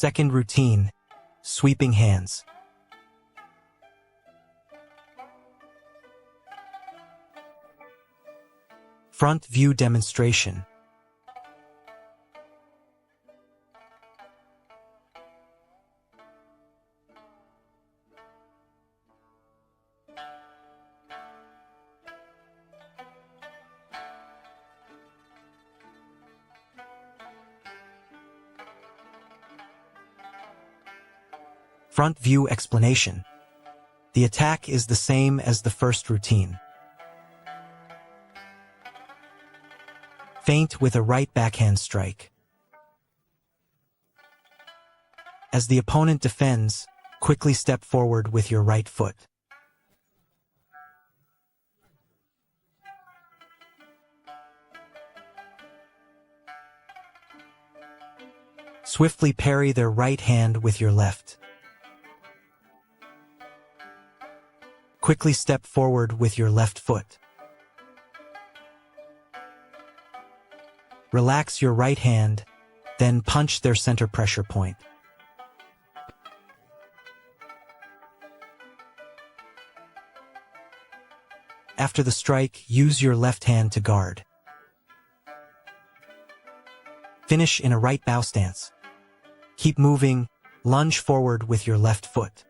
Second routine, sweeping hands. Front view demonstration. Front view explanation. The attack is the same as the first routine. Feint with a right backhand strike. As the opponent defends, quickly step forward with your right foot. Swiftly parry their right hand with your left. Quickly step forward with your left foot. Relax your right hand, then punch their center pressure point. After the strike, use your left hand to guard. Finish in a right bow stance. Keep moving, lunge forward with your left foot.